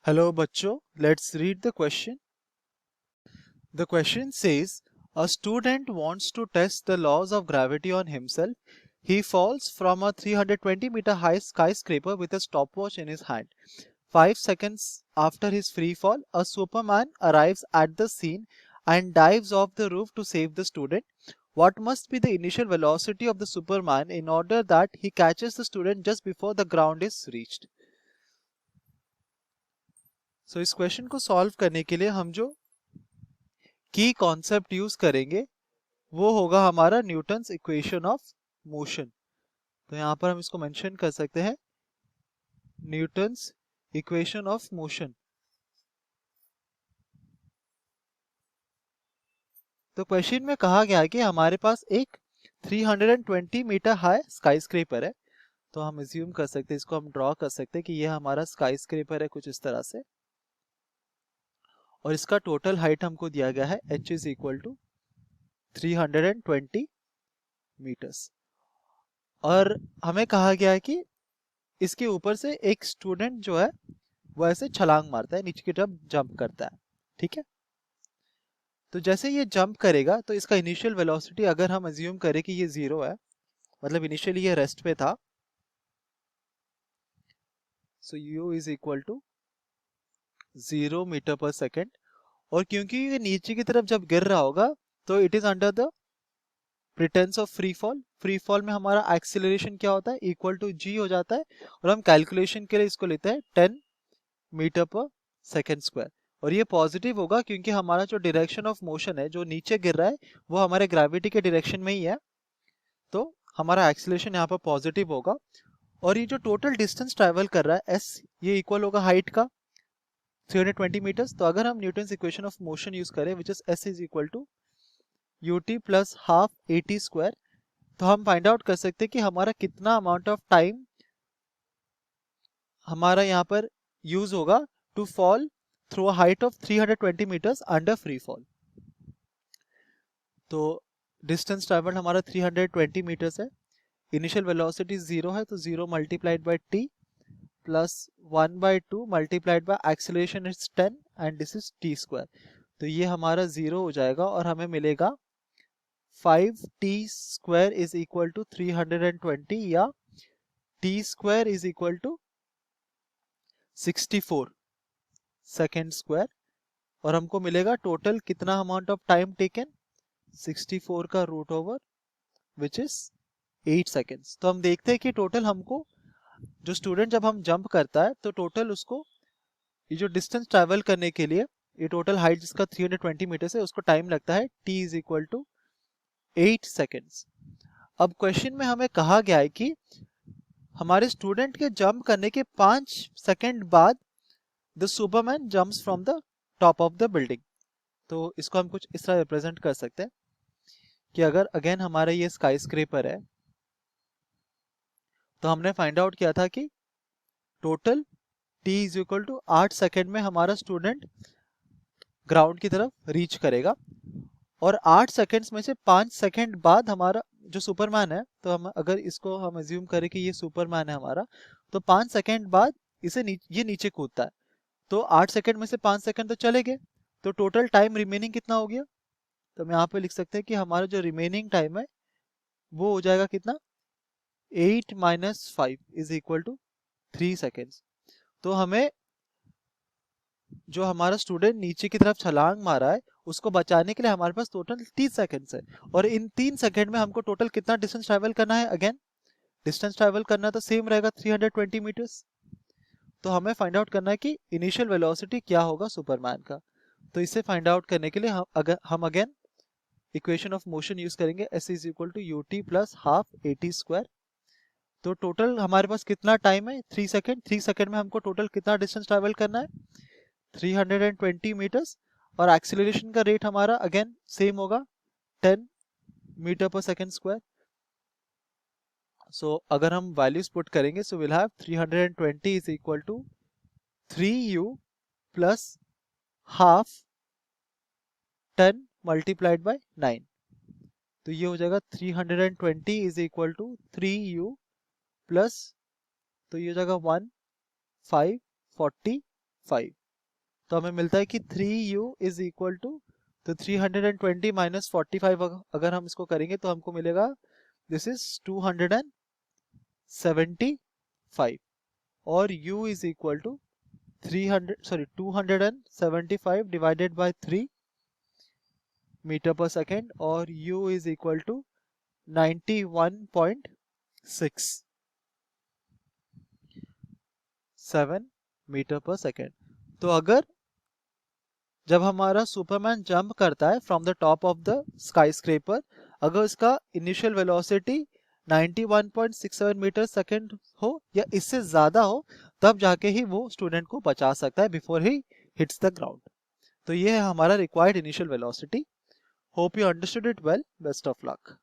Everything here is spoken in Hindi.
Hello बच्चों, let's read the question. The question says, a student wants to test the laws of gravity on himself. He falls from a 320-meter high skyscraper with a stopwatch in his hand. 5 seconds after his free fall, a Superman arrives at the scene and dives off the roof to save the student. What must be the initial velocity of the Superman in order that he catches the student just before the ground is reached? So इस क्वेश्चन को सॉल्व करने के लिए हम जो की कॉन्सेप्ट यूज करेंगे वो होगा हमारा न्यूटन्स इक्वेशन ऑफ मोशन। तो यहां पर हम इसको मेंशन कर सकते हैं न्यूटन्स इक्वेशन ऑफ मोशन। तो क्वेश्चन में कहा गया है कि हमारे पास एक 320 मीटर हाई स्काई स्क्रेपर है। तो हम एज्यूम कर सकते हैं, इसको हम ड्रॉ कर सकते हैं कि ये हमारा स्काई स्क्रेपर है कुछ इस तरह से, और इसका टोटल हाइट हमको दिया गया है h is equal to 320 metres. और हमें कहा गया है कि इसके ऊपर से एक स्टूडेंट जो है वो ऐसे छलांग मारता है, नीचे की तरफ जंप करता है। ठीक है, तो जैसे ये जंप करेगा तो इसका इनिशियल वेलोसिटी अगर हम अज्यूम करें कि ये 0 है, मतलब इनिशियली ये रेस्ट पे था, so u is equal to 0 metre पर सेकेंड। और क्योंकि ये नीचे की तरफ जब गिर रहा होगा तो it is under the pretence of free fall. Free fall में हमारा एक्सीलरेशन क्या होता है, इक्वल टू g हो जाता है, और हम कैलकुलेशन के लिए इसको लेते हैं 10 मीटर पर सेकेंड स्क्वायर। और ये पॉजिटिव होगा क्योंकि हमारा जो डायरेक्शन ऑफ मोशन है, जो नीचे गिर रहा है, वो हमारे ग्रेविटी के डायरेक्शन में ही है, तो हमारा एक्सीलरेशन यहाँ पर पॉजिटिव होगा। और ये जो टोटल डिस्टेंस ट्रैवल कर रहा है s, ये इक्वल होगा हाइट का 320 मीटर्स। तो अगर हम Newton's equation of motion use करें which is s is equal to ut plus half at square, तो हम फाइंड आउट कर सकते हैं कि हमारा कितना अमाउंट ऑफ टाइम हमारा यहाँ पर यूज होगा to fall through a height of 320 metres under free fall. तो डिस्टेंस ट्रैवल्ड हमारा 320 मीटर्स है, इनिशियल वेलोसिटी 0 है, तो 0 multiplied by t plus 1/2 multiplied by acceleration is 10 and this is t square. तो ये हमारा 0 हो जाएगा और हमें मिलेगा 5t square is equal to 320 या t square is equal to 64 second square. और हमको मिलेगा टोटल कितना अमाउंट ऑफ टाइम टेकन, 64 का root over which is 8 seconds. तो हम देखते हैं कि टोटल हमको जो स्टूडेंट जब हम जंप करता है तो टोटल उसको ये जो डिस्टेंस ट्रैवल करने के लिए ये टोटल हाइट जिसका 320 मीटर है उसको टाइम लगता है t is equal to 8 seconds. अब क्वेश्चन में हमें कहा गया है कि हमारे स्टूडेंट के जंप करने के 5 सेकेंड बाद the Superman jumps from the top of the building. तो इसको हम कुछ इस तरह रिप्रेजेंट कर सकते हैं कि अगर अगेन हमारा ये स्काई स्क्रेपर है, तो हमने फाइंड आउट किया था कि total t is equal to 8 second में हमारा स्टूडेंट ग्राउंड की तरफ रीच करेगा। और 8 सेकेंड्स में से 5 सेकेंड बाद हमारा जो सुपरमैन है, तो हम अगर इसको हम अज्यूम करें कि ये सुपरमैन है हमारा, तो 5 सेकेंड बाद इसे ये नीचे कूदता है। तो 8 सेकेंड में से 5 सेकेंड तो चले गए, तो टोटल टाइम रिमेनिंग कितना हो गया, तो हम यहाँ पे लिख सकते हैं कि हमारा जो रिमेनिंग टाइम है वो हो जाएगा कितना, 8 minus 5 is equal to 3 seconds. तो हमें जो हमारा स्टूडेंट नीचे की तरफ छलांग मारा है उसको बचाने के लिए हमारे पास टोटल 30 सेकेंड्स है। और इन 3 सेकेंड में हमको टोटल कितना डिस्टेंस ट्रैवल करना है, अगेन डिस्टेंस ट्रैवल करना तो सेम रहेगा 320 मीटर्स। तो हमें फाइंड आउट करना है कि इनिशियल वेलोसिटी क्या होगा सुपरमैन का। तो इसे फाइंड आउट करने के लिए हम again equation of motion use करेंगे, s is equal to ut plus half at square. तो टोटल हमारे पास कितना टाइम है, 3 सेकेंड। 3 सेकेंड में हमको टोटल कितना डिस्टेंस ट्रैवल करना है, 320 मीटर्स। और एक्सीलरेशन का रेट हमारा अगेन सेम होगा 10 मीटर पर सेकेंड स्क्वायर। सो अगर हम वैल्यूज पुट करेंगे so will have 320 is equal to 3u plus half 10 multiplied by 9। तो ये हो जाएगा 320 is equal to 3u plus, तो ये हो जाएगा 1540 तो हमें मिलता है कि 3u इज इक्वल टू, तो 320 माइनस 45 अगर हम इसको करेंगे तो हमको मिलेगा दिस इज 275 और u is equal to 275 divided by 3 metre पर सेकेंड और u is equal to 91.67 metre पर सेकेंड। तो अगर जब हमारा सुपरमैन जंप करता है from the top of the skyscraper, अगर उसका इनिशियल वेलोसिटी 91.67 मीटर सेकेंड हो या इससे ज्यादा हो, तब जाके ही वो स्टूडेंट को बचा सकता है before he hits the ground. तो ये है हमारा required initial velocity. Hope you understood it well. Best of luck.